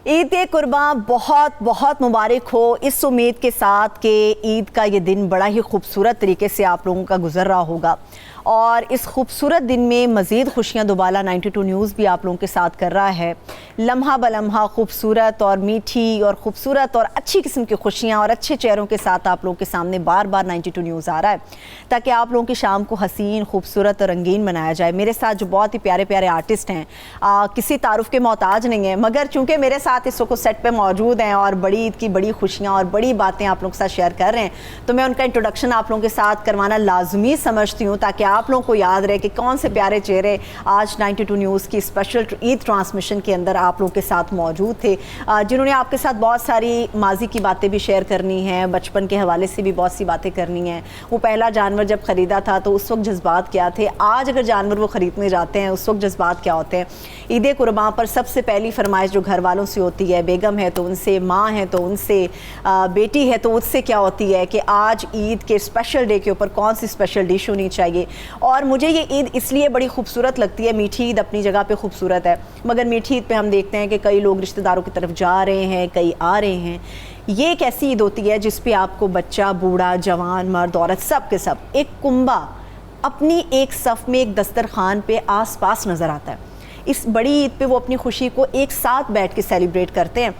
ईद कुर्बान बहुत बहुत मुबारक हो। इस उम्मीद के साथ कि ईद का ये दिन बड़ा ही खूबसूरत तरीके से आप लोगों का गुजर रहा होगा और इस खूबसूरत दिन में मज़ीद खुशियाँ दुबाला 92 न्यूज़ भी आप लोगों के साथ कर रहा है। लम्हा बलम्हा खूबसूरत और मीठी और ख़ूबसूरत और अच्छी किस्म की खुशियाँ और अच्छे चेहरों के साथ आप लोगों के सामने बार बार 92 न्यूज़ आ रहा है ताकि आप लोगों की शाम को हसीन खूबसूरत और रंगीन बनाया जाए। मेरे साथ जो बहुत ही प्यारे प्यारे आर्टिस्ट हैं, किसी तारुफ के मोहताज नहीं है, मगर चूँकि मेरे साथ इस वक्त सेट पर मौजूद हैं और बड़ी ईद की बड़ी खुशियाँ और बड़ी बातें आप लोगों के साथ शेयर कर रहे हैं, तो मैं उनका इंट्रोडक्शन आप लोगों के साथ करवाना लाजमी समझती हूँ ताकि आप लोगों को याद रहे कि कौन से प्यारे चेहरे आज 92 न्यूज़ की स्पेशल ईद ट्रांसमिशन के अंदर आप लोगों के साथ मौजूद थे, जिन्होंने आपके साथ बहुत सारी माजी की बातें भी शेयर करनी हैं, बचपन के हवाले से भी बहुत सी बातें करनी हैं। वो पहला जानवर जब ख़रीदा था तो उस वक्त जज्बात क्या थे, आज अगर जानवर वो ख़रीदने जाते हैं उस वक्त जज्बात क्या होते हैं। ईद कुर्बान पर सबसे पहली फरमाइश जो घर वालों से होती है, बेगम है तो उनसे, माँ है तो उनसे, बेटी है तो उससे क्या होती है कि आज ईद के स्पेशल डे के ऊपर कौन सी स्पेशल डिश होनी चाहिए। और मुझे ये ईद इसलिए बड़ी खूबसूरत लगती है, मीठी ईद अपनी जगह पे खूबसूरत है, मगर मीठी ईद पे हम देखते हैं कि कई लोग रिश्तेदारों की तरफ जा रहे हैं, कई आ रहे हैं। ये एक ऐसी ईद होती है जिस पे आपको बच्चा, बूढ़ा, जवान, मर्द, औरत सब के सब एक कुंबा अपनी एक सफ़ में एक दस्तरखान पे आस पास नज़र आता है। इस बड़ी ईद पे वो अपनी खुशी को एक साथ बैठ के सेलिब्रेट करते हैं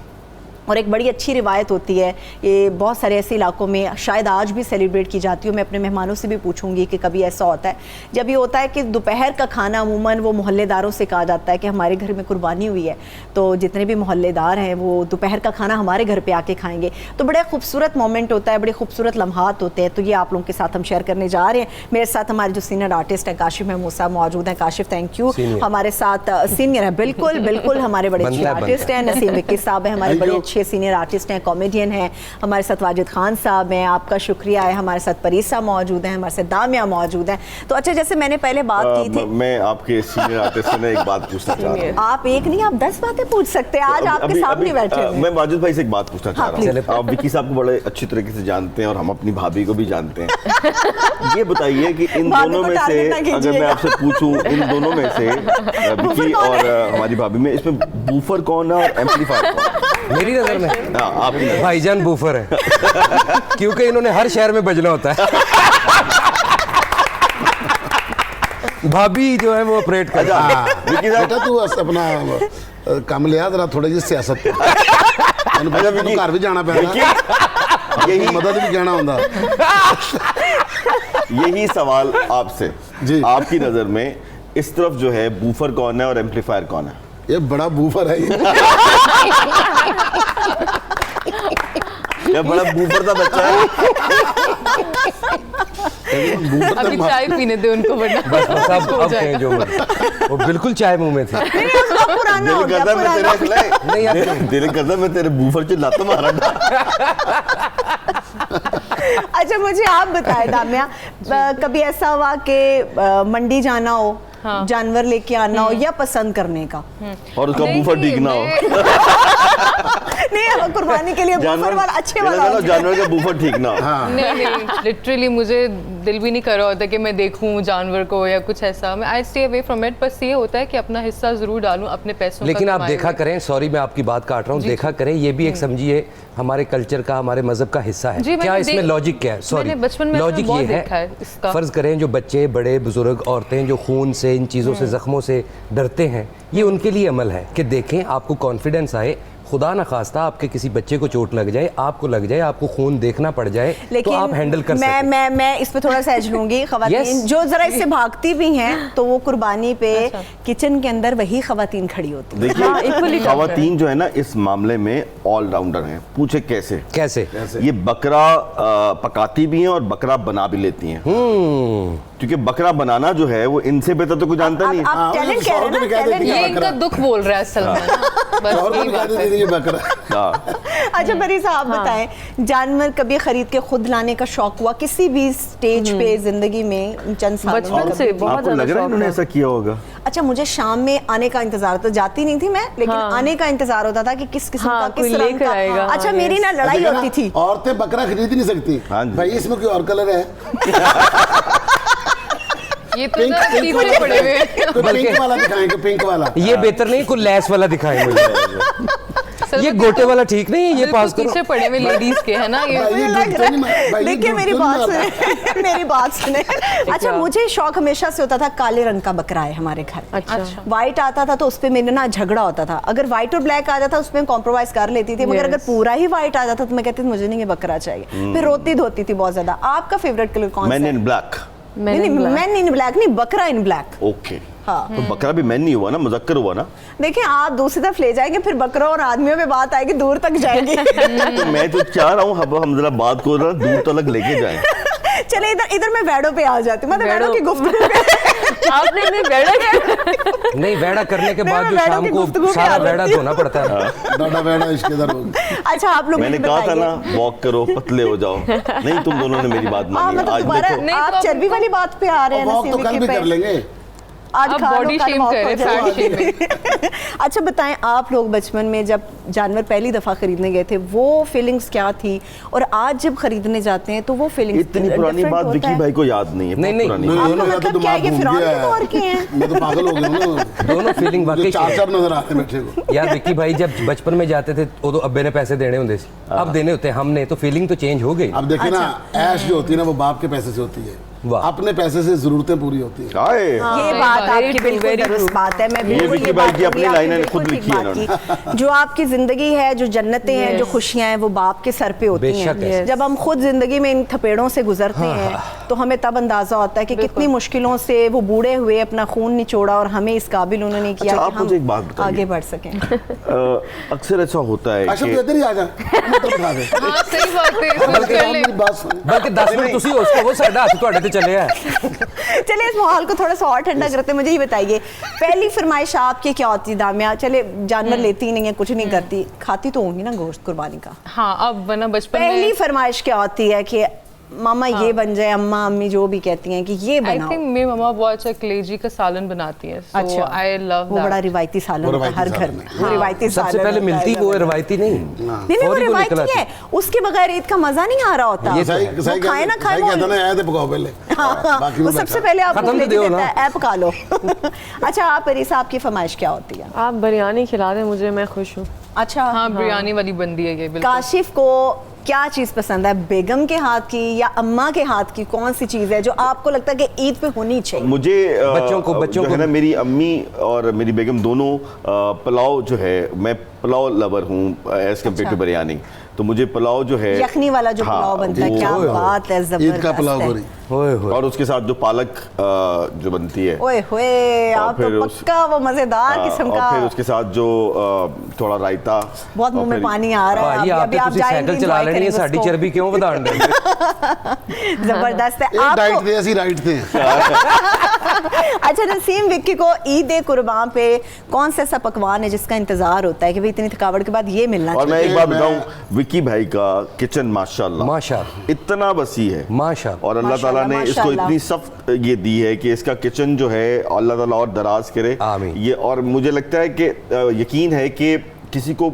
और एक बड़ी अच्छी रिवायत होती है। ये बहुत सारे ऐसे इलाकों में शायद आज भी सेलिब्रेट की जाती है। मैं अपने मेहमानों से भी पूछूंगी कि कभी ऐसा होता है जब ये होता है कि दोपहर का खाना अमूमन वो मोहल्लेदारों से कहा जाता है कि हमारे घर में कुर्बानी हुई है तो जितने भी मोहल्लेदार हैं वो दोपहर का खाना हमारे घर पे आके खाएंगे। तो बड़ा खूबसूरत मोमेंट होता है, बड़े खूबसूरत लम्हात होते हैं। तो ये आप लोगों के साथ हम शेयर करने जा रहे हैं। मेरे साथ हमारे जो सीनियर आर्टिस्ट हैं काशिफ महमूद साहब मौजूद हैं। Kashif thank you. हमारे साथ सीनियर है, बिल्कुल बिल्कुल हमारे बड़े अच्छे आर्टिस्ट हैं। नसीम विक्की साहब हैं, हमारे बड़े अच्छे सीनियर आर्टिस्ट हैं, कॉमेडियन हैं। हमारे साथ वाजिद खान साहब हैं, आपका शुक्रिया है। हमारे साथ परीसा मौजूद हैं, हमारे साथ दामिया मौजूद हैं। तो अच्छा, जैसे मैंने पहले बात की थी, मैं आपके सीनियर आर्टिस्ट से एक बात पूछना चाह रहा हूं। आप एक नहीं, आप 10 बातें पूछ सकते हैं। आज आपके सामने बैठे हैं। मैं वाजिद भाई से एक बात पूछना चाह रहा हूं। आप विक्की साहब को बड़े अच्छी तरीके से जानते हैं और हम अपनी भाभी को भी जानते हैं। ये बताइए कि इन दोनों में से अगर मैं आपसे पूछूं, इन दोनों में से विक्की और हमारी भाभी में इसमें बूफर कौन है और एम्पलीफायर कौन है? मेरी नजर में आप भाईजान बूफर है क्योंकि इन्होंने हर शहर में बजना होता है। भाभी जो है वो ऑपरेट कर रहा है। बेटा तू अपना काम लिया जरा थोड़ी जी सियासत घर भी जाना पैना, यही मदद भी कहना होता। यही सवाल आपसे जी, आपकी नजर में इस तरफ जो है बूफर कौन है और एम्पलीफायर कौन है? ये बड़ा बूफर है। ये बड़ा बूफर का बच्चा है। अभी चाय पीने दे उनको, वरना बस अब कहें जो वो बिल्कुल चाय मुंह में थी। दिल करता मैं तेरे बूफर से लात मारा। अच्छा, मुझे आप बताएं दामिया, कभी ऐसा हुआ कि मंडी जाना हो, हाँ, जानवर लेके आना हो या पसंद करने का और उसका बूफर ठीक ना हो? नहीं, कुर्बानी के लिए बूफर वाला अच्छे वाला हो, जानवर का बूफर ठीक ना हो। हाँ। नहीं, लिटरली मुझे दिल भी नहीं कर रहा होता कि मैं देखूं जानवर को या कुछ ऐसा। मैं I stay away from it. बस ये होता है कि अपना हिस्सा जरूर डालूं अपने पैसों का। लेकिन आप देखा करें, सॉरी मैं आपकी बात काट रहा हूँ, देखा करें ये भी एक समझिए हमारे कल्चर का, हमारे मजहब का हिस्सा है। क्या इसमें लॉजिक क्या है? सॉरी, लॉजिक ये है, फर्ज करें जो बच्चे, बड़े बुजुर्ग, औरतें जो खून से, इन चीज़ों से, जख्मों से डरते हैं, ये उनके लिए अमल है कि देखें आपको कॉन्फिडेंस आए, खुदा न खास्ता आपके किसी बच्चे को चोट लग जाए, आपको लग जाए, आपको खून देखना पड़ जाए, तो आप हैंडल कर सकते हैं। मैं इस पे थोड़ा सा एज लूंगी। खवातीन जो जरा इससे भागती भी हैं तो वो कुर्बानी पे किचन के अंदर वही खवातीन खड़ी होती है। देखिए, खवातीन जो है ना इस मामले में ऑलराउंडर हैं। पूछे कैसे? कैसे? ये बकरा पकाती भी हैं और बकरा बना भी लेती हैं, क्योंकि बकरा बनाना जो है वो इनसे बेहतर तो कोई जानता नहीं। आप टैलेंट कह रहे हैं ना, ये इनका दुख बोल रहा है असल में। बस ये बकरा। अच्छा परी साहब बताएं, जानवर कभी खरीद के खुद लाने का शौक हुआ किसी भी स्टेज पे जिंदगी में चंद सालों में? बचपन से बहुत आपको लग रहा है इन्होंने ऐसा किया होगा? अच्छा, मुझे शाम में आने का इंतजार, तो जाती नहीं थी मैं, लेकिन आने का इंतजार होता था कि किस किस्म का, किस रंग का। अच्छा, मेरी ना लड़ाई होती थी। औरतें बकरा खरीद नहीं सकती भाई, इसमें कोई और कलर है? ये तो पीछे पड़े हुए। पिंक वाला दिखाएंगे, पिंक वाला। ये बेहतर नहीं, कोई लैस वाला दिखाएं मुझे। ये गोटे वाला ठीक नहीं है, ये पास करो। पीछे पड़े हुए लेडीज के है ना ये। देखिए मेरी बात सुने, मेरी बात सुने। अच्छा, मुझे शौक हमेशा से होता था, काले रंग का बकरा है हमारे घर। अच्छा। व्हाइट आता था तो उस पे मेरे ना झगड़ा होता था। अगर व्हाइट और ब्लैक आ जाता उसमें कॉम्प्रोमाइज कर लेती थी, मगर अगर पूरा ही व्हाइट आ जाता तो मैं कहती थी मुझे नहीं ये बकरा चाहिए, फिर रोती धोती थी बहुत ज्यादा। आपका फेवरेट कलर कौन सा है? Man in black. Man in black नहीं, बकरा इन ब्लैक। ओके हाँ, तो बकरा भी मैन नहीं हुआ ना, मुजक्कर हुआ ना। देखिए आप दूसरी तरफ ले जाएंगे, फिर बकरों और आदमियों में बात आएगी, दूर तक जाएगी। तो मैं तो चाह रहा हूँ हम जरा बात को जरा दूर तक लेके जाएं। चले इधर मैं वैडो पे आ जाती हूँ, मतलब वैडो की गुफ्तगू पे। आपने नहीं, वैडा करने के बाद जो शाम को सारा वैडा धोना पड़ता है। डाडा वैडा इसके इधर हो। अच्छा आप लोग मैंने कहा था ना वॉक करो पतले हो जाओ, नहीं तुम दोनों ने मेरी बात मानी। मतलब आज दोबारा देखो आप चर्बी वाली बात पे आ रहे हैं ना, वॉक तो कल भी कर लेंगे। आज आप खा लो, बॉडी कल शेम walk कर हो रहे, फैट जाएगी। शेमिंग। अच्छा बताएं, आप लोग बचपन में जब जानवर पहली दफा खरीदने गए थे वो फीलिंग्स क्या थी, और आज जब खरीदने जाते हैं तो वो फीलिंग्स इतनी पुरानी बात विकी भाई को याद नहीं है। नहीं, नहीं, पुरानी। दोनों या तो मतलब क्या है, दिमाग ये घूम फिरौन गया के दौर के हैं? मैं तो पागल हो गया हूं ना। दोनों फीलिंग वाकई चार नजर आते हैं बैठे को। यार विक्की भाई जब बचपन में जाते थे तो अब्बे ने पैसे देने होते थे, अब देने होते हैं हमने, तो फीलिंग तो चेंज हो गई। अब देखिए ना, ऐश जो होती है ना वो बाप के पैसे से होती है, अपने पैसे से जरूरतें पूरी होती है। ये बात आपकी बिल्कुल दुरुस्त बात है। मैं बिल्कुल विकी भाई की अपनी लाइन है, खुद लिखी है इन्होंने। जो आपकी जिंदगी है, जो जन्नतें हैं, जो खुशियां हैं, वो बाप के सर पे होती हैं। जब हम खुद जिंदगी में इन थपेड़ों से गुजरते हैं तो हमें तब अंदाजा होता है कि कितनी मुश्किलों से वो बूढ़े हुए अपना खून निचोड़ा और हमें इस काबिल उन्होंने किया कि हम आगे बढ़ सकें। अक्सर ऐसा होता है कि इधर ही आ जा, हाँ सही बात है। बल्कि 10 मिनट तुसी उसको वो साइड हाथ ਤੁਹਾਡੇ ਤੇ ਚੱਲਿਆ है। चलिए इस माहौल को थोड़ा सा और ठंडा करते हैं। मुझे ये बताइए, पहली फरमाइश आपकी क्या होती है? दामिया चले जानवर लेती नहीं है, कुछ नहीं करती, खाती तो होंगी ना गोश्त कुर्बानी का? हाँ, अब वरना बचपन में पहली फरमाइश क्या होती है कि मामा ये बन जाए, अम्मा अम्मी जो भी कहती हैं कि ये बनाओ? आई थिंक मेरी मम्मा बहुत अच्छा कलेजी का सालन बनाती है। अच्छा, आई लव वो बड़ा रिवायती सालन होता है हर घर में। वो रिवायती सालन सबसे पहले मिलती वो है, रिवायती नहीं। नहीं वो रिवायती है, उसके बगैर ईद का मजा नहीं आ रहा होता। सही खाए ना खाए, कहता ना, आए थे पकाओ पहले, बाकी वो सबसे पहले आप खत्म तो दो ना, ऐप पका लो। अच्छा आप अरीसा, आपकी फरमाइश क्या होती है? आप बिरयानी खिला दें मुझे, मैं खुश हूँ। अच्छा हाँ, बिरयानी वाली बंदी है ये बिल्कुल। काशिफ को क्या चीज पसंद है, बेगम के हाथ की या अम्मा के हाथ की? कौन सी चीज है जो आपको लगता है कि ईद पे होनी चाहिए? मुझे बच्चों को है ना, मेरी अम्मी और मेरी बेगम दोनों पुलाव जो है, मैं पुलाव लवर हूँ एज कम्पेयर टू बिरयानी, तो मुझे पुलाव जो है यखनी वाला जो पुलाव बनता है, क्या बात है, ईद का पुलाव जबरदस्त है। और उसके साथ जो पालक जो बनती है, ओए होए, आप तो पक्का वो मजेदार किस्म का। और फिर उसके साथ जो थोड़ा रायता। बहुत मुंह में पानी आ रहा है। अभी आप साइकिल चला लेनी है, साडी चर्बी क्यों ਵਧਾਣ ਦੇ? जबरदस्त है। एक डाइट थे, ऐसी राइट थे। अच्छा नसीम, विक्की को ईद कुर्बान पे कौन सा ऐसा पकवान है जिसका इंतजार होता है कि भाई इतनी थकावट के बाद ये मिलना चाहिए? और मैं एक बात बताऊं, विक्की भाई का किचन माशाल्लाह इतना वसी है, माशाल्लाह, और अल्लाह ताला ने इसको इतनी सख्त ये दी है कि इसका किचन जो है अल्लाह ताला और दराज करे ये। और मुझे लगता है कि यकीन है कि किसी को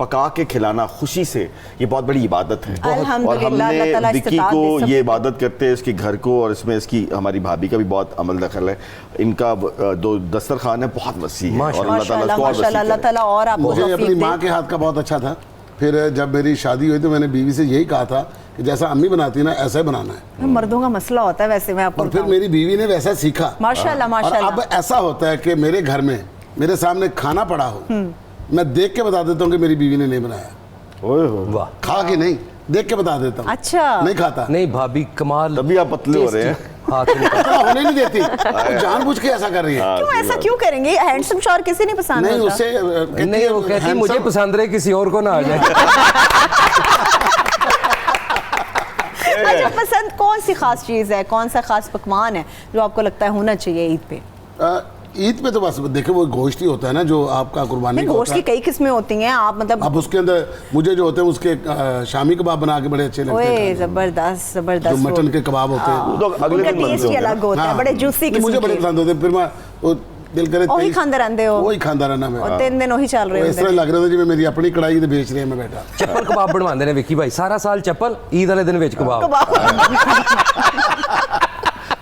पका के खिलाना खुशी से, ये बहुत बड़ी इबादत है। और हमने विक्की को ये इबादत करते हैं इसके घर को, और इसमें इसकी हमारी भाभी का भी बहुत अमल दखल है। इनका दो दस्तरखान है, बहुत वसी है, और अल्लाह ताला इसको और वसी करे। अल्लाह ताला और आपको मुझे अपनी माँ के हाथ का बहुत अच्छा था। फिर जब मेरी शादी हुई तो मैंने बीवी से यही कहा था कि जैसा अम्मी बनाती है ना ऐसा ही बनाना है। मर्दों का मसला होता है वैसे, मैं आपको और फिर मेरी बीवी ने वैसा सीखा माशाल्लाह माशाल्लाह। अब ऐसा होता है कि मेरे घर में मेरे सामने खाना पड़ा हो, मैं देख के बता देता हूँ कि मेरी बीवी ने नहीं बनाया। ओए वाह, खा के नहीं, देख के बता देता हूँ। अच्छा, नहीं खाता। नहीं भाभी कमाल, तभी आप पतले हो रहे हैं। होने नहीं देती, जानबूझ के ऐसा कर रही है। क्यों ऐसा क्यों करेंगे? हैंडसम शौहर किसी नहीं पसंद नहीं होता। उसे नहीं, वो कहती मुझे पसंद रहे, किसी और को ना आ जाए। अच्छा पसंद कौन सी खास चीज़ है, कौन सा खास पकवान है जो आपको लगता है होना चाहिए ईद पे? ईद पे तो बस देखो वो गोश्त ही होता है ना जो आपका कुर्बानी का गोश्त की कई किस्में होती हैं, आप मतलब अब उसके अंदर मुझे जो होते हैं उसके शामी कबाब बना के बड़े अच्छे लगते हैं। जबरदस्त जबरदस्त, जो मटन के कबाब होते हैं तो अगले दिन टेस्ट ही अलग होता है, बड़े जूसी किस्म मुझे बड़े पसंद होते हैं। फिर मैं वो दिल करे वही खांदे रहंदे हो, वही खांदा रहना मैं, और 3 दिन वही चल रहे इस तरह लग रहा था जिਵੇਂ मेरी अपनी कढ़ाई ते बेच रहे हैं मैं बैठा। ਚੱਪਲ ਕਬਾਬ ਬਣਵਾਉਂਦੇ ਨੇ ਵਿੱਕੀ ਭਾਈ, ਸਾਰਾ ਸਾਲ ਚੱਪਲ, ईद वाले दिन ਵਿੱਚ कबाब।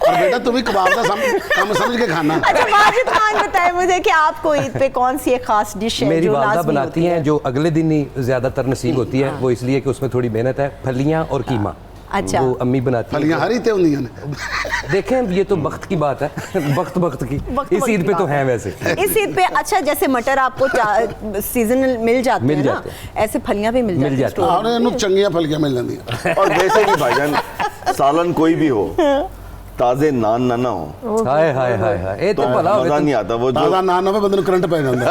और बेटा तुम ही कबाब का कम समझ के खाना। अच्छा माजिद खान बताएं मुझे कि आपको ईद पे कौन सी एक खास डिश है मेरी जो वालदा लाज़मी बनाती होती हैं, जो अगले दिन ही ज़्यादातर नसीब होती है। वो इसलिए कि उसमें थोड़ी मेहनत है, फलियाँ और कीमा। अच्छा। वो अम्मी बनाती हैं। फलियां हरी थे उन्हीं ने। देखें ये तो वक्त की बात है, वक्त की इस ईद पे तो है वैसे। इस ईद पे अच्छा जैसे मटर आपको सीजनल मिल जाते हैं ना, ऐसे फलियां भी मिल जाती हैं। हाँ इन्हों चंगियां फलियां मिल जाती। और वैसे भी भाईजान सालन कोई भी हो, ताजे नान ना हो, हाय हाय हाय हाय, ये तो भला मजा नहीं आता। वो ताजा नान हो बंदे करंट पै जाता।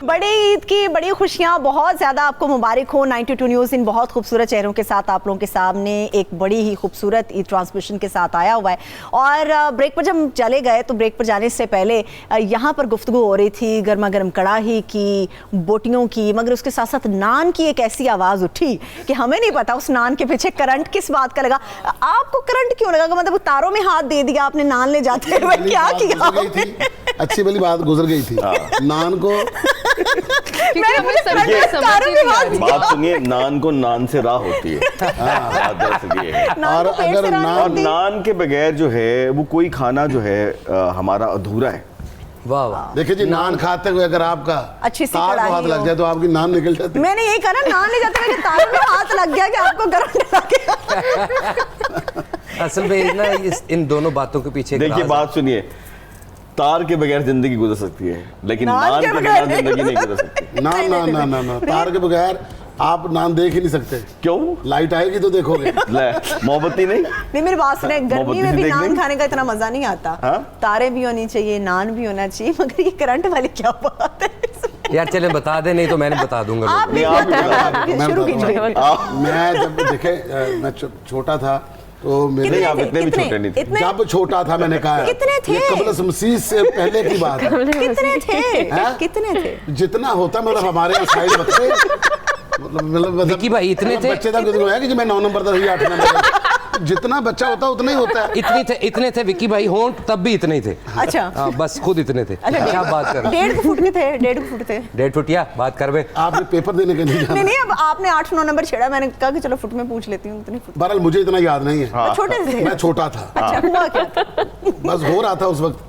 बड़ी ईद की बड़ी खुशियां बहुत ज़्यादा आपको मुबारक हो। 92 न्यूज़ इन बहुत खूबसूरत चेहरों के साथ आप लोगों के सामने एक बड़ी ही खूबसूरत ईद ट्रांसमिशन के साथ आया हुआ है। और ब्रेक पर जब हम चले गए तो ब्रेक पर जाने से पहले यहाँ पर गुफ्तगू हो रही थी गर्मा गर्म कढ़ाई की, बोटियों की, मगर उसके साथ साथ नान की एक ऐसी आवाज़ उठी कि हमें नहीं पता उस नान के पीछे करंट किस बात का लगा। आपको करंट क्यों लगा? मतलब तारों में हाथ दे दिया आपने नान ले जाते हुए, क्या किया? अच्छी वाली बात गुजर गई थी। नान को बात सुनिए, नान को नान से राह होती है। और अगर नान के बगैर जो है वो कोई खाना जो है हमारा अधूरा है। वाह वाह। देखिए जी, नान खाते हुए अगर आपका अच्छी सी तार को हाथ लग जाए तो आपकी नान निकल जाती है। मैंने यही कहा ना, नान ले जाते हुए तार में हाथ लग गया कि आपको करंट लग गया। असल में ना इन दोनों बातों के पीछे देखिए बात सुनिए, तार के बगैर जिंदगी गुजर सकती है लेकिन नान के बगैर जिंदगी नहीं गुजर सकती। ना ना ना ना ना, तार के बगैर आप नान देख ही नहीं सकते। क्यों? लाइट आएगी तो देखोगे। मोमबत्ती नहीं? नहीं मेरी बात सुने, गर्मी में भी नान खाने का इतना मजा नहीं आता। तारे भी होनी चाहिए, नान भी होना चाहिए, मगर ये करंट वाली क्या बात है? यार चले बता दे, नहीं तो मैंने बता दूंगा। मैं जब देखे मैं छोटा था तो मेरे आप इतने भी छोटे नहीं थे। जब छोटा था मैंने कहा कितने थे? कबल शमसीर से पहले की बात है। कितने थे? कितने थे? जितना होता मतलब हमारे यहाँ साइड बच्चे मतलब विक्की भाई इतने थे? बच्चे तक है कि मैं 9 नंबर तक 8 नंबर जितना बच्चा होता है उतना ही होता है। इतने थे विक्की भाई, होंठ तब भी इतने ही थे। अच्छा बस खुद इतने थे। अच्छा बात कर 1.5 फुट के थे, 1.5 फुट थे। 1.5 फुट या बात कर बे। आपने पेपर देने के लिए नहीं अब आपने 8-9 नंबर छेड़ा, मैंने कहा कि चलो फुट में पूछ लेती हूँ। इतनी फुट बहरहाल मुझे इतना याद नहीं है। छोटे थे? मैं छोटा था। अच्छा हुआ क्या था? बस हो रहा था उस वक्त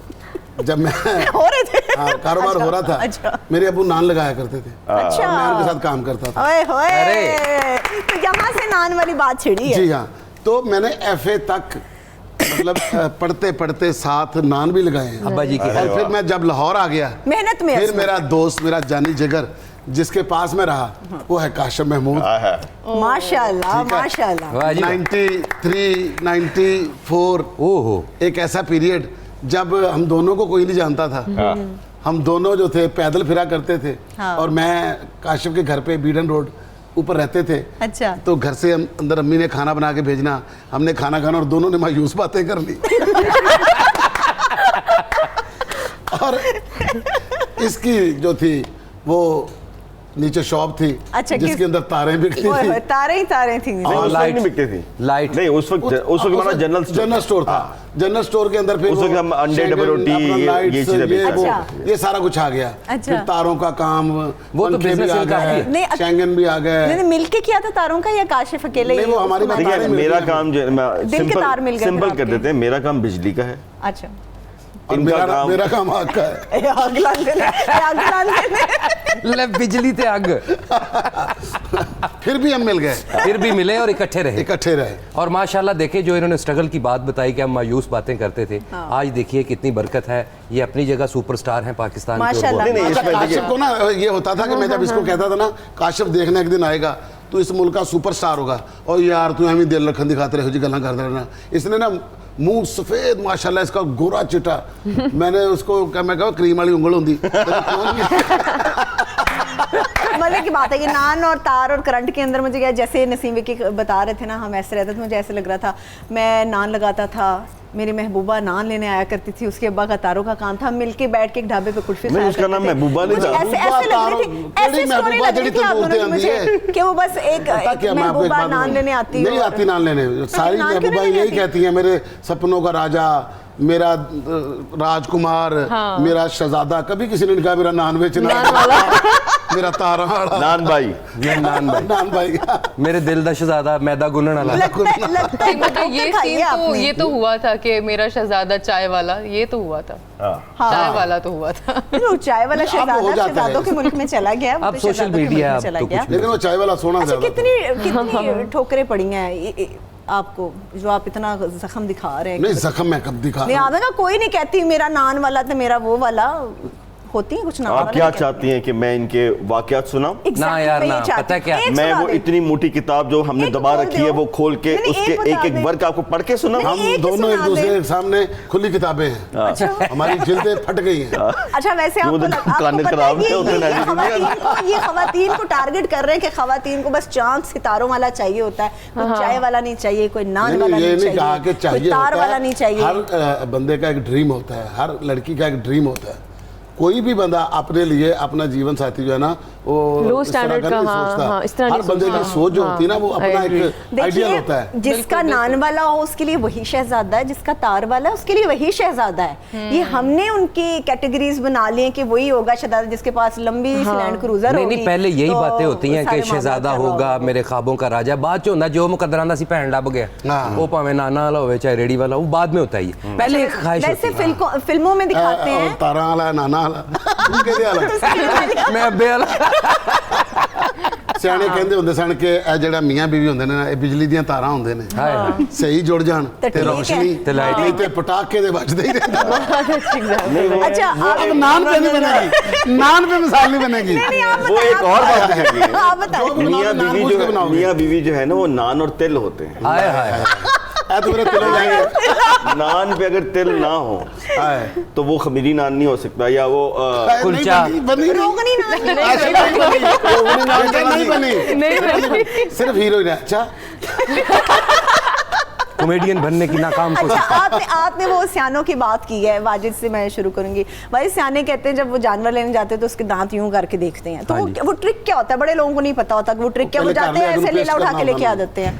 जब मैं हो रहे थे। कारोबार हो रहा था। अच्छा। मेरे अबू नान लगाया करते थे। अच्छा। मैं उनके साथ काम करता था। ओए होए, तो यहाँ से नान वाली बात छिड़ी है। जी हाँ, तो मैंने FA तक मतलब पढ़ते पढ़ते साथ नान भी लगाए हैं अब्बा जी की। और फिर मैं जब लाहौर आ गया मेहनत में, फिर मेरा दोस्त, मेरा जानी जिगर जिसके पास में रहा वो है काशिफ महमूद। माशाल्लाह माशाल्लाह। 93 94 ओहो, एक ऐसा पीरियड जब हम दोनों को कोई नहीं जानता था। हम दोनों जो थे पैदल फिरा करते थे। और मैं काशिफ के घर पे बीडन रोड ऊपर रहते थे। अच्छा। तो घर से अंदर अम्मी ने खाना बना के भेजना, हमने खाना खाना और दोनों ने मायूस बातें कर ली। और इसकी जो थी वो नीचे शॉप थी। अच्छा, जिसके अंदर तारें बिकती थी। तारें थी। और लाइट नहीं बिकती थी। लाइट नहीं उस वक्त हमारा जनरल स्टोर था। जनरल स्टोर के अंदर फिर उस वक्त हम अंडे, डबल रोटी, ये चीजें ये सारा कुछ आ गया। फिर तारों का काम, वो तो बिजनेस आ गया, शेंगन भी आ गए। मिलके किया था तारों का या काशिफ अकेले? नहीं वो हमारी मेरा काम जो सिंपल कर देते हैं, मेरा काम बिजली का है। अच्छा। और मेरा काम आग का है। ले बिजली ते आग। फिर भी हम मिल गए, फिर भी मिले और इकट्ठे रहे। और माशाल्लाह देखिए जो इन्होंने स्ट्रगल की बात बताई कि हम मायूस बातें करते थे, आज देखिए कितनी बरकत है। ये अपनी जगह सुपरस्टार हैं पाकिस्तान के। काशिफ को ना ये होता था कि मैं जब इसको कहता था ना काशिफ देखने एक दिन आएगा तो इस मुल्क का सुपरस्टार होगा, और यार तू हमें दिल रखन दिखाते रहे जी गल्ला करते रहना। इसने ना मुंह सफेद माशाल्लाह, इसका गोरा चिटा। मैंने उसको मैं कहा क्रीम वाली उंगल होंगी। मजे की बात है कि नान और तार और करंट के अंदर मुझे क्या, जैसे नसीम विक्की बता रहे थे ना, हम ऐसे रहते थे, मुझे ऐसे लग रहा था मैं नान लगाता था, मेरी महबूबा नान लेने आया करती थी, उसके अब्बा का तारों का काम था, हम मिलके बैठ के एक ढाबे पे कुल्फी खाया उसका नाम महबूबा नहीं था। ऐसे लग रही थी, ऐसी स्टोरी लग रही थी आप दोनों की मुझे कि वो बस एक महबूबा नान लेने आती है। नहीं आती नान लेने, सारी महबूबा यही कहती है मेरे सपनों का राजा, मेरा राजकुमार, मेरा शहजादा, कभी किसी ने नहीं कहा मेरा नान बेचना मेरा तारा वाला, नान भाई, नान भाई मेरे दिल दा शहजादा मैदा गुनन वाला। लगता है मतलब ये तो हुआ था कि मेरा शहजादा चाय वाला, ये तो हुआ था। चाय वाला तो हुआ था। चाय वाला शहजादों के मुल्क में चला गया। अब सोशल मीडिया है, लेकिन वो चाय वाला सोना अच्छा, कितनी ठोकरें पड़ी हैं आपको जो आप इतना जख्म दिखा रहे हैं? नहीं, जख्म मैं कब दिखा नहीं, आपने कहा कोई नहीं कहती मेरा नान वाला तो मेरा वो वाला होती है कुछ नान आप क्या चाहती हैं कि मैं इनके वाकयात सुनाऊं? ना यार ना, पता क्या, मैं वो इतनी मोटी किताब जो हमने दबा रखी है वो खोल के उसके एक एक वर्ग आपको पढ़ के सुनाऊं? हम दोनों एक दूसरे के सामने खुली किताबें हैं, हमारी जिल्दें फट गई हैं। अच्छा, वैसे ये खवातीन को टारगेट कर रहे हैं कि खवातीन को बस चांद सितारों वाला चाहिए होता है, कोई चाय वाला नहीं चाहिए, कोई नान वाला नहीं चाहिए, कोई तार वाला नहीं चाहिए। हर बंदे का एक ड्रीम होता है, हर लड़की का एक ड्रीम होता है। कोई भी बंदा अपने लिए अपना जीवन साथी जो है ना वो लो स्टैंडर्ड का, हर बंदे की सोच जो होती है ना वो अपना एक आइडियल होता है। जिसका नान वाला हो उसके लिए वही शहजादा है, जिसका तार वाला है उसके लिए वही शहजादा है। ये हमने उनकी कैटेगरीज बना ली कि वही होगा शहजादा जिसके पास लंबी लैंड क्रूजर होगी। नहीं, पहले यही बातें होती हैं कि शहजादा होगा, मेरे ख्वाबों का राजा। बाद च होंदा जो मुकद्दरां सी भैन लभ गया, वो भाਵੇਂ नाना वाला होवे चाहे रेडी वाला, वो बाद में होता है। पहले एक ख्वाहिश होती है। वैसे फिल्मों में दिखाते हैं तारा वाला, नाना वाला, मैं अब्बे वाला। सियाने कहंदे हुंदे सन कि ਇਹ ਜਿਹੜਾ ਮੀਆਂ ਬੀਵੀ ਹੁੰਦੇ ਨੇ ਇਹ ਬਿਜਲੀ ਦੀਆਂ ਤਾਰਾਂ ਹੁੰਦੇ ਨੇ, ਸਹੀ ਜੁੜ ਜਾਣ ਤੇ ਰੋਸ਼ਨੀ ਤੇ ਲਾਈਟ ਨਹੀਂ ਤੇ ਪਟਾਕੇ ਦੇ ਵੱਜਦੇ ਹੀ ਰਹਿੰਦੇ। अच्छा, अब नान पे नहीं बनेगी, नान पे मिसाल नहीं बनेगी। वो एक और बात है, मियां मियां बीवी जो है ना वो नान और तिल होते हैं। हाय हाय, नान पे अगर तिल ना हो तो वो खमीरी नान नहीं हो सकता, या वो कुलचा रोगनी नान नहीं, सिर्फ हीरोइन है। अच्छा, कॉमेडियन बनने की नाकाम कोशिश। अच्छा, आपने वो सियानों की बात की है, वाजिद से मैं शुरू करूंगी। भाई सियाने कहते हैं जब वो जानवर लेने जाते हैं तो उसके दांत यूं करके देखते हैं, तो वो ट्रिक क्या होता है? बड़े लोगों को नहीं पता होता कि वो ट्रिक क्या, वो जाते हैं ऐसे लेला उठा के लेके आ देते हैं।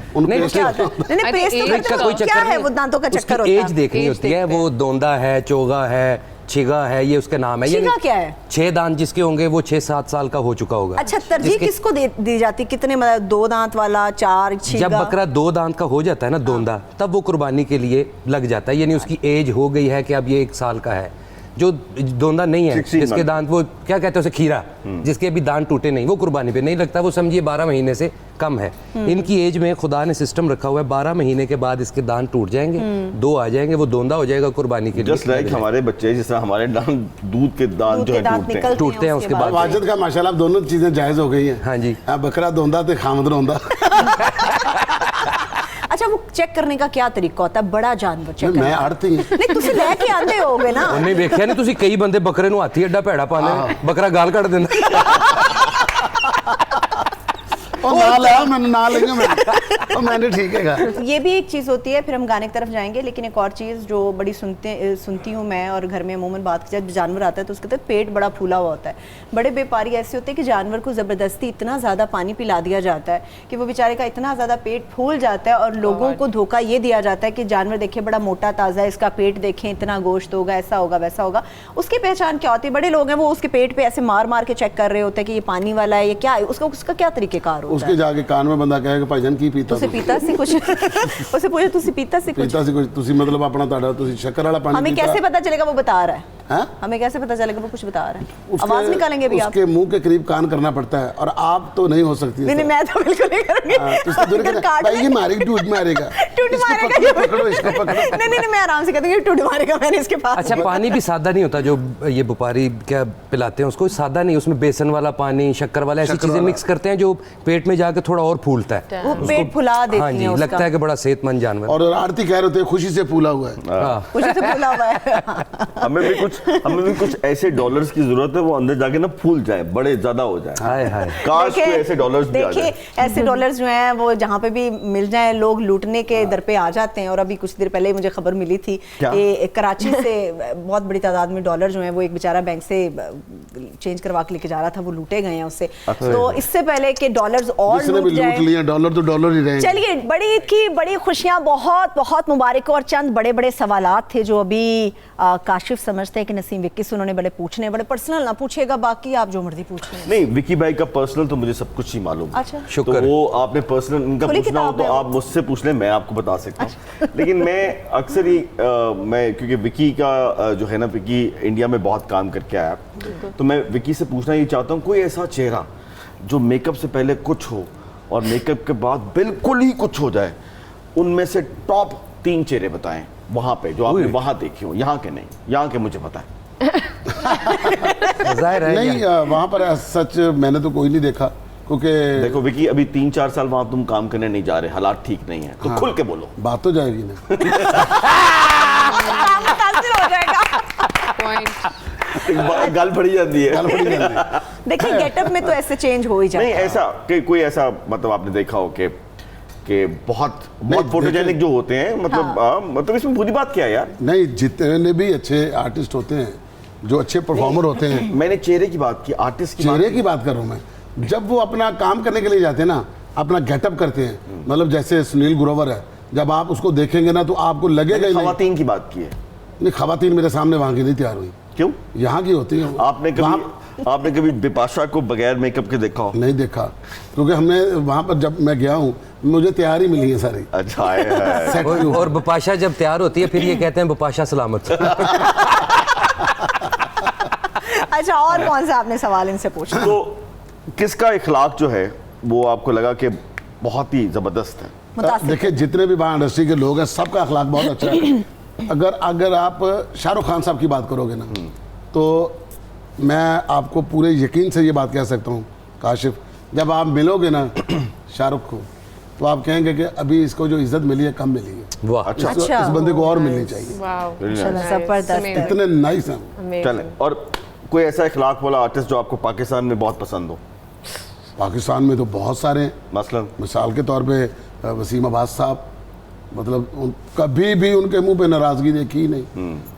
क्या है वो दांतों का चक्कर होता है? एज देखनी होती है, वो दोंदा है, चोगा है, छिगा है, ये उसका नाम है। छिगा क्या है? 6 दांत जिसके होंगे वो 6-7 साल का हो चुका होगा। अच्छा, तरजीह किसको दी जाती? कितने, मतलब 2 दांत वाला, 4, छिगा? जब बकरा 2 दांत का हो जाता है ना, दोंदा, तब वो कुर्बानी के लिए लग जाता है। यानी उसकी एज हो गई है कि अब ये 1 साल का है। जो दोंदा नहीं है, जिसके दांत, वो क्या कहते हैं उसे, खीरा, जिसके अभी दांत टूटे नहीं, वो कुर्बानी पे नहीं लगता। वो समझिए 12 महीने से कम है। इनकी एज में खुदा ने सिस्टम रखा हुआ है, 12 महीने के बाद इसके दांत टूट जाएंगे, 2 आ जाएंगे, वो दोंदा हो जाएगा कुर्बानी के लिए। जस्ट लाइक हमारे बच्चे, जिस तरह हमारे दूध के दांत जो है टूटते हैं उसके बाद। वाजिद का माशाल्लाह दोनों चीजें जायज हो गई हैं। हाँ जी, बकरा दोंदा ते खामद रोंदा। अच्छा, वो चेक करने का क्या तरीका होता है? बड़ा जानवर चेक मैं आड़ती नहीं, तुसी लेके आंदे होगे ना। ਉਹਨੇ ਵੇਖਿਆ ਨਹੀਂ ਤੁਸੀਂ, ਕਈ ਬੰਦੇ ਬੱਕਰੇ ਨੂੰ ਹਾਥੀ ਅੱਡਾ ਭੈੜਾ ਪਾਉਂਦੇ, ਬੱਕਰਾ ਗਾਲ ਕੱਢ ਦਿੰਦਾ। मैंने ठीक है। ये भी एक चीज़ होती है। फिर हम गाने की तरफ जाएंगे, लेकिन एक और चीज़ जो बड़ी सुनती हूँ मैं और घर में अमूमन बात की, जब जानवर आता है तो उसके तो पेट बड़ा फूला हुआ होता है। बड़े व्यापारी ऐसे होते हैं कि जानवर को ज़बरदस्ती इतना ज़्यादा पानी पिला दिया जाता है कि वो बेचारे का इतना ज़्यादा पेट फूल जाता है, और लोगों को धोखा ये दिया जाता है कि जानवर देखिए बड़ा मोटा ताज़ा है, इसका पेट देखें इतना गोश्त होगा, ऐसा होगा वैसा होगा। उसकी पहचान क्या होती है? बड़े लोग हैं वो उसके पेट पे ऐसे मार मार के चेक कर रहे होते हैं कि ये पानी वाला है, ये क्या है, उसका क्या तरीक़ेकार होता है? उसके जाके कान में बंदा कहेगा भाईजान की पीता, उसे पीता सी कुछ उसे पूछे तुसी पीता सी कुछ, तुसी मतलब अपना ताड़ा तुसी शक्कर वाला पानी। हमें कैसे पता चलेगा वो बता रहा है? हमें कैसे पता चलेगा वो कुछ बता रहा है? आवाज निकालेंगे भी आप? उसके मुंह के करीब कान करना पड़ता है, और आप तो नहीं हो सकती। नहीं, मैं तो बिल्कुल नहीं करूंगी। भाई ये मारेगा, टूट मारेगा, पकड़ो इसको, पकड़ो। नहीं, मैं आराम से कहती हूँ टूट मारेगा, मैंने इसके पास। अच्छा, पानी भी सादा नहीं होता जो ये व्यापारी क्या पिलाते हैं उसको, सादा नहीं, उसमें बेसन वाला पानी, शक्कर वाला, ऐसी चीजें मिक्स करते हैं जो पेट में जाके थोड़ा और फूलता है, वो पेट फुला देती है। हाँ जी, लगता है कि बड़ा सेहतमंद जानवर। और आरती कह रहे होते हैं खुशी से फूला हुआ है, खुशी से फूला हुआ है। हमें भी कुछ हमें भी कुछ ऐसे डॉलर्स की जरूरत है वो अंदर जाके ना फूल जाए, बड़े ज्यादा हो जाए। हाय हाय। काश कोई ऐसे डॉलर्स भी आ जाए। देखिए ऐसे डॉलर्स जो हैं वो जहाँ पे भी मिल जाए लोग लूटने के दर पे आ जाते हैं। और अभी कुछ देर पहले मुझे खबर मिली थी कि कराची से बहुत बड़ी तादाद में डॉलर जो हैं वो एक बेचारा बैंक से चेंज करवा के लेके जा रहा था, वो लूटे गए हैं उससे। तो इससे पहले कि डॉलर्स और लूट जाए, डॉलर तो डॉलर ही रहेंगे। चलिए, बड़ी ईद की बड़ी खुशियां, बहुत बहुत मुबारक। और चंद बड़े बड़े सवालात थे जो अभी काशिफ समझते हैं कि नसीम विक्की से उन्होंने बड़े पूछने, बड़े पर्सनल ना पूछेगा, बाकी आप जो मर्जी पूछ लें। नहीं, विक्की भाई का पर्सनल तो मुझे सब कुछ ही मालूम है। अच्छा, शुक्र। तो वो आपने पर्सनल इनका पूछना हो तो आप मुझसे पूछ लें, मैं आपको बता सकता हूँ। लेकिन मैं अक्सर ही मैं क्योंकि विक्की का जो है ना, विक्की इंडिया में बहुत काम करके आया, तो मैं विक्की से पूछना ये चाहता हूँ कोई ऐसा चेहरा जो मेकअप से पहले कुछ हो और मेकअप के बाद बिल्कुल ही कुछ हो जाए, उनमें से टॉप 3 चेहरे बताएं वहां पे जो आपने वहां देखे हो, यहाँ के नहीं, यहाँ के मुझे पता है। नहीं, वहां पर सच मैंने तो कोई नहीं देखा, क्योंकि देखो विकी, अभी 3-4 साल वहां तुम काम करने नहीं जा रहे, हालात ठीक नहीं है, तो हाँ, खुल के बोलो, बात तो जाएगी ना। हो जाएगा। गाल फड़ी जाती है। देखिए गेटअप में तो ऐसे चेंज हो ही जाता है। नहीं ऐसा कोई ऐसा मतलब आपने देखा हो कि बहुत फोटोजेनिक जो होते हैं, मतलब हाँ। मतलब इसमें बुरी बात क्या है यार? नहीं, जितने भी अच्छे आर्टिस्ट होते हैं, जो अच्छे परफॉर्मर होते हैं, मैंने चेहरे की बात की, आर्टिस्ट की चेहरे की बात कर रहा हूँ मैं। जब वो अपना काम करने के लिए जाते हैं ना, अपना गेटअप करते हैं, मतलब जैसे सुनील ग्रोवर है, जब आप उसको देखेंगे ना तो आपको लगेगा ही नहीं। खवातीन की बात की है। नहीं, खवातीन मेरे सामने वहां की नहीं तैयार हुई। क्यों? यहाँ की होती है। आपने कभी बिपाशा को बगैर मेकअप के देखा हो? नहीं देखा, क्योंकि हमने वहां पर जब मैं गया हूँ मुझे तैयारी मिली है सारी। अच्छा है। और बिपाशा जब तैयार होती है फिर ये कहते हैं बिपाशा सलामत। अच्छा, और कौन सा आपने सवाल इनसे पूछा? तो किसका इखलाक जो है वो आपको लगा कि बहुत ही जबरदस्त है? देखिए, जितने भी वहाँ इंडस्ट्री के लोग हैं सबका अखलाक बहुत अच्छा है। अगर आप शाहरुख खान साहब की बात करोगे ना, तो मैं आपको पूरे यकीन से ये बात कह सकता हूँ काशिफ, जब आप मिलोगे ना शाहरुख को तो आप कहेंगे कि अभी इसको जो इज्जत मिली है कम मिली है। वाह, अच्छा, इस बंदे को और मिलनी चाहिए। जबरदस्त, इतने नाइस हैं। चलें, और कोई ऐसा इखलाक वाला आर्टिस्ट जो आपको पाकिस्तान में बहुत पसंद हो? पाकिस्तान में तो बहुत सारे हैं। मसलन मिसाल के तौर पे वसीम अब्बास साहब, मतलब कभी भी उनके मुंह पे नाराजगी देखी ही नहीं,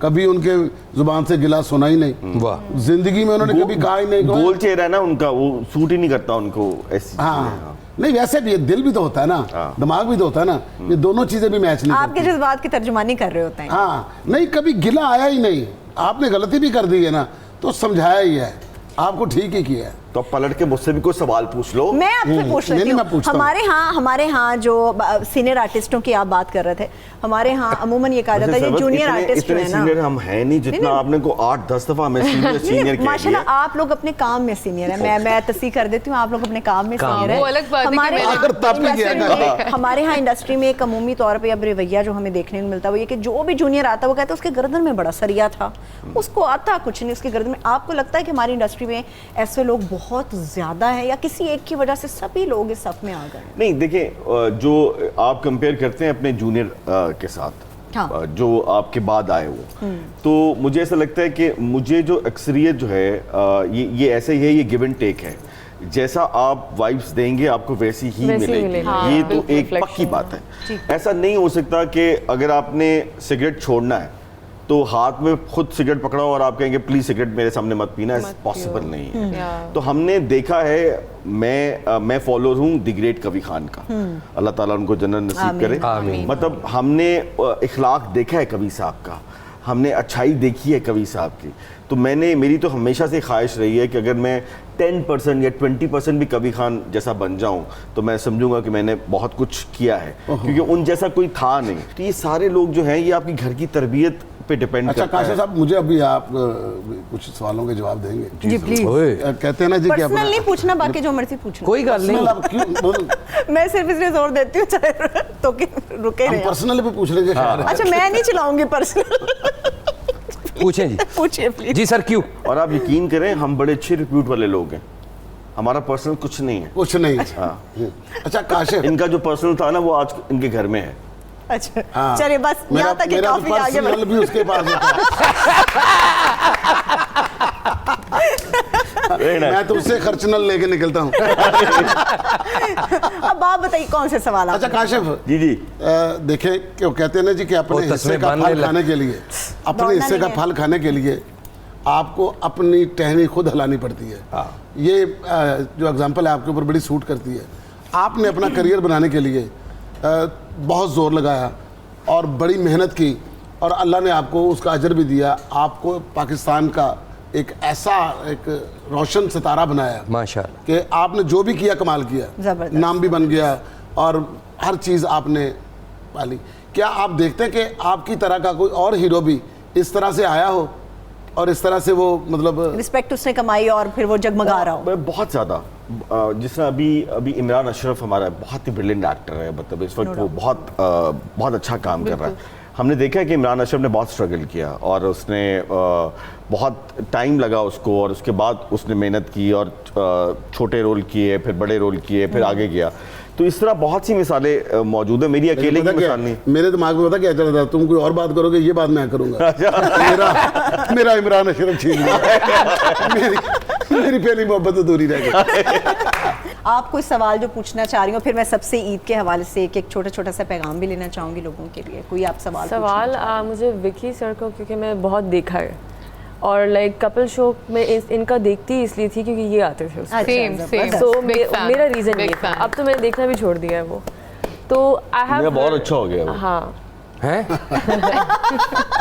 कभी उनके जुबान से गिला सुना ही नहीं। वाह, जिंदगी में उन्होंने कभी कहा ही नहीं। गोल चेहरा है ना उनका, वो सूट ही नहीं करता उनको ऐसी। हाँ, नहीं वैसे भी दिल भी तो होता है ना, दिमाग भी तो होता है ना, ये दोनों चीजें भी मैच नहीं आपके जज्बात की तर्जुमानी कर रहे होते हैं। हाँ, नहीं कभी गिला आया ही नहीं। आपने गलती भी कर दी है ना तो समझाया ही है, आपको ठीक ही किया है। तो पलट के मुझसे भी कोई सवाल पूछ लो। मैं आपसे पूछ रही हूँ, हमारे यहाँ जो सीनियर आर्टिस्टों की आप बात कर रहे थे, हमारे यहाँ अमूमन ये कहा जाता है ये जूनियर आर्टिस्ट है ना, सीनियर हम हैं नहीं, जितना आपने को 8-10 दफा हमें सीनियर माशाल्लाह आप लोग अपने काम में सीनियर है। मैं तस्दीक कर देती हूँ, आप लोग अपने काम में सीनियर है। हमारे यहाँ इंडस्ट्री में एक अमूमी तौर पर अब रवैया जो हमें देखने को मिलता है वो ये कि जो भी जूनियर आता है वो कहता है उसके गर्दन में बड़ा सरिया था, उसको आता कुछ नहीं उसके गर्दन में। आपको लगता है कि हमारी इंडस्ट्री में ऐसे लोग बहुत ज्यादा है या किसी एक की वजह से सभी लोग इस सफ में आ गए? नहीं, देखिए, जो आप कंपेयर करते हैं अपने जूनियर के साथ, हाँ, जो आपके बाद आए वो, तो मुझे ऐसा लगता है कि मुझे जो अक्सरियत जो है ये ऐसा ही है, ये गिव एंड टेक है। जैसा आप वाइब्स देंगे आपको वैसी ही मिलेगी। हाँ, ये तो एक पक्की बात है। ऐसा नहीं हो सकता कि अगर आपने सिगरेट छोड़ना है तो हाथ में खुद सिगरेट पकड़ाओ और आप कहेंगे प्लीज सिगरेट मेरे सामने मत पीना, पॉसिबल नहीं है। तो हमने देखा है, मैं फॉलोअर हूँ द ग्रेट कवि खान का, अल्लाह ताला उनको जन्नत नसीब करे। मतलब हमने इखलाक देखा है कवि साहब का, हमने अच्छाई देखी है कवि साहब की। तो मेरी तो हमेशा से ख्वाहिश रही है कि अगर मैं 10% या 20% भी कवि खान जैसा बन जाऊं तो मैं समझूंगा कि मैंने बहुत कुछ किया है, क्योंकि उन जैसा कोई था नहीं। तो ये सारे लोग जो हैं ये आपकी घर की तरबियत पे डिपेंड करता है। अच्छा काशिफ साहब, मुझे अभी आप कुछ सवालों के जवाब देंगे? जी प्लीज। कहते हैं ना जी, क्या पर्सनल नहीं पूछना, बाकी जो मर्जी पूछना, कोई गल नहीं। मैं सिर्फ इसलिए जोर देती हूँ चाहे तो कि रुके रहे। पर्सनल पे पूछ लेंगे। अच्छा, मैं नहीं चलाऊंगी पर्सनल। पूछें जी, पूछिए प्लीज। जी सर, क्यों? और आप यकीन करें हम बड़े अच्छे रिप्यूट वाले लोग हैं, हमारा पर्सनल कुछ नहीं है। कुछ नहीं। अच्छा काशिफ, इनका जो पर्सनल था ना वो आज इनके घर में है। अच्छा, चलिए बस यहाँ तक काफी आगे भी उसके पास मैं तुमसे खर्च नल लेके निकलता हूँ। अब आप बताइए कौन से सवाल आप? अच्छा काशिफ जी जी, देखें क्यों कहते हैं ना जी कि अपने हिस्से का फल खाने के लिए, अपने हिस्से का फल खाने के लिए आपको अपनी टहनी खुद हिलानी पड़ती है। ये जो एग्जांपल है आपके ऊपर बड़ी सूट करती है। आपने अपना करियर बनाने के लिए बहुत ज़ोर लगाया और बड़ी मेहनत की और अल्लाह ने आपको उसका अजर भी दिया। आपको पाकिस्तान का एक ऐसा एक रोशन सितारा बनाया माशाअल्लाह कि आपने जो भी किया कमाल किया, नाम भी बन गया और हर चीज़ आपने पाली। क्या आप देखते हैं कि आपकी तरह का कोई और हीरो भी इस तरह से आया हो और इस तरह से वो मतलब रिस्पेक्ट उसने कमाई और फिर वो जगमगा रहा हो? बहुत ज़्यादा। जिस तरह अभी इमरान अशरफ हमारा बहुत ही ब्रिलियंट एक्टर है, मतलब इस वक्त वो बहुत अच्छा काम कर रहा है। हमने देखा है कि इमरान अशरफ ने बहुत स्ट्रगल किया और उसने बहुत टाइम लगा उसको, और उसके बाद उसने मेहनत की और छोटे रोल किए, फिर बड़े रोल किए, फिर आगे गया। तो इस तरह बहुत सी मिसालें मौजूद है। मेरी अकेले की मिसाल नहीं। मेरे दिमाग में पता क्या चल रहा था, तुम कोई और बात करोगे, ये बात मैं करूंगा। मेरा इमरान अशरफ छीन लिया। मेरी पहली मोहब्बत अधूरी रह गई। आप कोई सवाल जो पूछना चाह रही हो, फिर मैं सबसे ईद के हवाले से एक छोटा सा पैगाम भी लेना चाहूँगी लोगों के लिए। कोई आप सवाल मुझे विकी सर को, क्योंकि मैं बहुत देखा है और लाइक कपल शो में इनका देखती इसलिए थी क्योंकि ये आते थे उसमें। तो मेरा रीज़न ये था। अब तो मैंने देखना भी छोड़ दिया है वो। तो आई हैव बहुत अच्छा हो गया। हाँ हैं?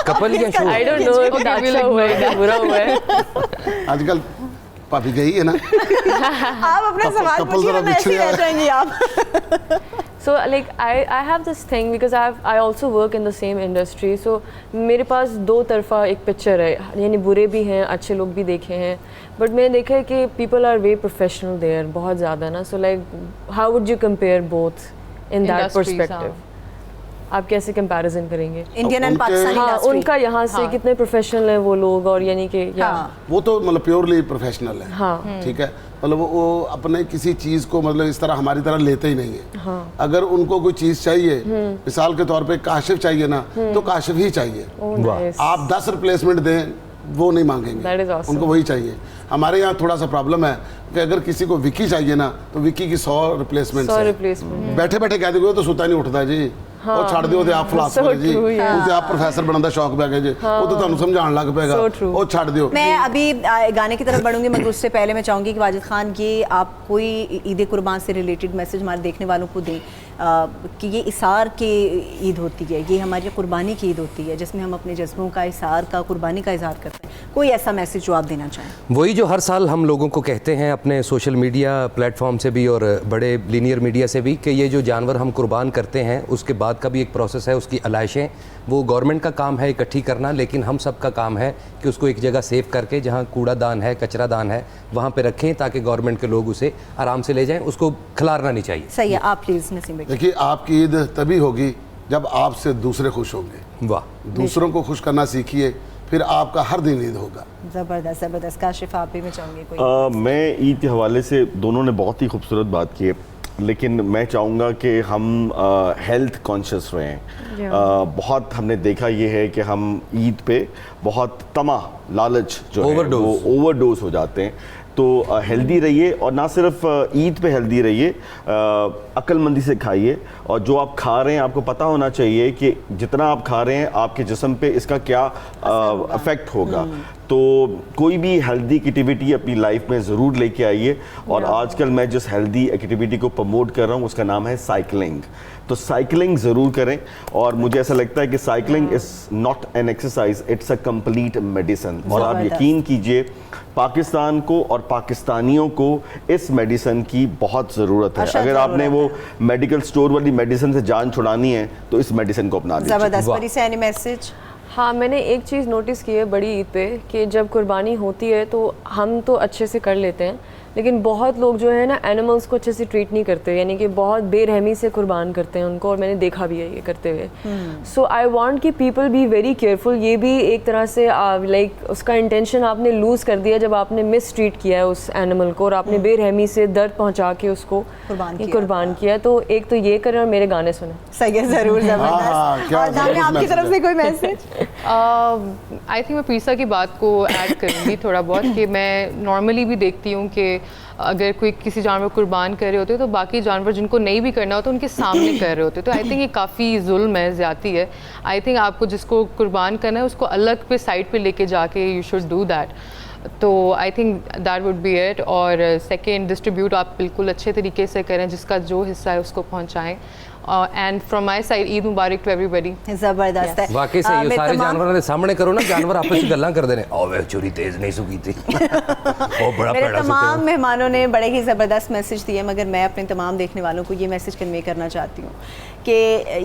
कपल क्या show? I don't know if अच्छा हुआ है या बुरा हुआ है। आजकल पापी गई है ना। आप अपना सवाल पूछिए ना, ऐसे रह जाएंगी आप। So like I have this thing because I also work in the same industry. So मेरे पास दो तरफा एक पिक्चर है, यानी बुरे भी हैं, अच्छे लोग भी देखे हैं। बट मैंने देखा है कि people are way professional there, बहुत ज़्यादा ना। So like how would you compare both in that perspective? आप कैसे कंपैरिजन करेंगे इंडियन एंड पाकिस्तानी? हाँ, उनका यहाँ से कितने प्रोफेशनल है वो लोग, और यानी कि वो तो मतलब प्योरली प्रोफेशनल है। हाँ ठीक है, मतलब वो अपने किसी चीज़ को मतलब इस तरह हमारी तरह लेते ही नहीं है। हाँ। अगर उनको कोई चीज़ चाहिए, मिसाल के तौर पे काशिफ चाहिए ना, तो काशिफ ही चाहिए। आप 10 रिप्लेसमेंट दें वो नहीं मांगेंगे, उनको वही चाहिए। हमारे यहाँ थोड़ा सा प्रॉब्लम है कि अगर किसी को विकी चाहिए ना, तो विकी की 100 रिप्लेसमेंट बैठे बैठे कह देंगे तो सुता नहीं उठता जी। हाँ, और छड़ दियो ते आप फिलासफर जी, उसे आप प्रोफेसर बनने का शौक पै गए जी, वो तो ਤੁਹਾਨੂੰ समझाने लग पेगा। वो छड़ दियो। मैं अभी गाने की तरफ बढ़ूंगी, मगर उससे पहले मैं चाहूंगी कि वाजिद खान ये आप कोई ईद कुर्बान से रिलेटेड मैसेज हमारे देखने वालों को दें कि ये इसार की ईद होती है, ये हमारी कुर्बानी की ईद होती है, जिसमें हम अपने जज्बों का, इसार का, कुर्बानी का इजहार करते हैं। कोई ऐसा मैसेज जो आप देना चाहें? वही जो हर साल हम लोगों को कहते हैं अपने सोशल मीडिया प्लेटफॉर्म से भी और बड़े लीनियर मीडिया से भी, कि ये जो जानवर हम कुर्बान करते हैं उसके बाद का भी एक प्रोसेस है, उसकी अलाइशें, वो गवर्नमेंट का काम है इकट्ठी करना, लेकिन हम सब का काम है कि उसको एक जगह सेव करके, जहाँ कूड़ादान है, कचरा दान है, वहाँ पे रखें ताकि गवर्नमेंट के लोग उसे आराम से ले जाएं, उसको खिलारना नहीं चाहिए। सही है। आप प्लीज़ नसीम भाई। देखिए, आपकी ईद तभी होगी जब आपसे दूसरे खुश होंगे। वाह, दूसरों को खुश करना सीखिए, फिर आपका हर दिन ईद होगा। ज़बरदस्त ज़बरदस्त। काशिफ आप भी मैं चाहूँगी कोई? मैं ईद के हवाले से दोनों ने बहुत ही खूबसूरत बात की है, लेकिन मैं चाहूँगा कि हम हेल्थ कॉन्शियस रहें। बहुत हमने देखा ये है कि हम ईद पे बहुत लालच जो है वो ओवरडोज हो जाते हैं। तो हेल्दी रहिए, और ना सिर्फ ईद पे हेल्दी रहिए, अक्लमंदी से खाइए, और जो आप खा रहे हैं आपको पता होना चाहिए कि जितना आप खा रहे हैं आपके जिस्म पे इसका क्या इफेक्ट होगा। तो कोई भी हेल्दी एक्टिविटी अपनी लाइफ में ज़रूर लेके आइए। और आजकल मैं जिस हेल्दी एक्टिविटी को प्रमोट कर रहा हूँ उसका नाम है साइकिलिंग। तो साइकिलिंग ज़रूर करें, और मुझे ऐसा लगता है कि cycling is not an exercise, it's a complete medicine. और आप यकीन कीजिए, पाकिस्तान को और पाकिस्तानियों को इस मेडिसिन की बहुत ज़रूरत है। अगर आपने वो मेडिकल स्टोर वाली मेडिसिन से जान छुड़ानी है तो इस मेडिसिन को अपना लीजिए। ज़बरदस्त। मैसेज? हाँ, मैंने एक चीज़ नोटिस की है बड़ी ईद पे कि जब कुर्बानी होती है तो हम तो अच्छे से कर लेते हैं, लेकिन बहुत लोग जो है ना एनिमल्स को अच्छे से ट्रीट नहीं करते, यानी कि बहुत बेरहमी से कुर्बान करते हैं उनको, और मैंने देखा भी है ये करते हुए। सो आई वांट कि पीपल बी वेरी केयरफुल। ये भी एक तरह से लाइक उसका इंटेंशन आपने लूज़ कर दिया जब आपने मिस ट्रीट किया है उस एनिमल को, और आपने बेरहमी से दर्द पहुँचा के उसको कुर्बान किया। तो एक तो ये करें और मेरे गाने सुने। सही है, ज़रूर, ज़बरदस्त। और दामिया, आपकी तरफ से कोई मैसेज? आई थिंक मैं प्रीसा की बात को ऐड करूँगी थोड़ा बहुत, कि मैं नॉर्मली भी देखती हूँ कि अगर कोई किसी जानवर कुर्बान कर रहे होते तो बाकी जानवर जिनको नहीं भी करना होता उनके सामने कर रहे होते। तो आई थिंक ये काफ़ी जुल्म है, ज़्यादती है। आई थिंक आपको जिसको कुर्बान करना है उसको अलग पे साइड पे लेके जाके यू शुड डू दैट। तो I think that would be it. और सेकेंड, डिस्ट्रीब्यूट आप बिल्कुल अच्छे तरीके से करें, जिसका जो हिस्सा है उसको पहुँचाएँ। And from my side Eid मुबारक टू एवरीबॉडी। जबरदस्त है, वाकई से ये सारे जानवरों के सामने करो ना, जानवर आपस में गल्ला कर देने, ओ वे चोरी तेज नहीं सुकी थी। वो बड़ा मेरे तमाम मेहमानों ने बड़े ही ज़बरदस्त मैसेज दिए, मगर मैं अपने तमाम देखने वालों को ये मैसेज कन्वे करना चाहती हूँ कि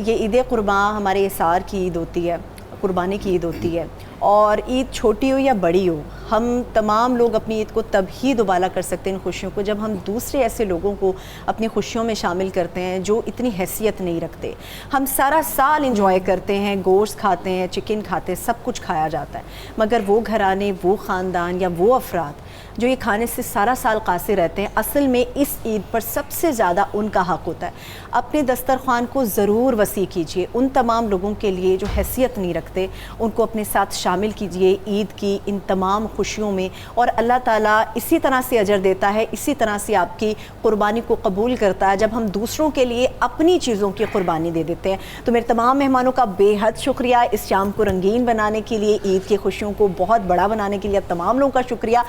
ये ईद कुर्बान हमारे इसार की ईद होती है, कुर्बानी की ईद होती है। और ईद छोटी हो या बड़ी हो, हम तमाम लोग अपनी ईद को तब ही दोबारा कर सकते हैं इन खुशियों को जब हम दूसरे ऐसे लोगों को अपनी खुशियों में शामिल करते हैं जो इतनी हैसियत नहीं रखते। हम सारा साल इंजॉय करते हैं, गोश्त खाते हैं, चिकन खाते हैं, सब कुछ खाया जाता है, मगर वो घराने, वो ख़ानदान या वो अफराद जो ये खाने से सारा साल कासे रहते हैं, असल में इस ईद पर सबसे ज़्यादा उनका हक़ होता है। अपने दस्तरखान को ज़रूर वसी कीजिए, उन तमाम लोगों के लिए जो हैसियत नहीं रखते उनको अपने साथ शामिल कीजिए ईद की इन तमाम खुशियों में, और अल्लाह ताला इसी तरह से अजर देता है, इसी तरह से आपकी कुर्बानी को कबूल करता है जब हम दूसरों के लिए अपनी चीज़ों की कुर्बानी दे देते हैं। तो मेरे तमाम मेहमानों का बेहद शुक्रिया इस शाम को रंगीन बनाने के लिए, ईद की खुशियों को बहुत बड़ा बनाने के लिए तमाम लोगों का शुक्रिया।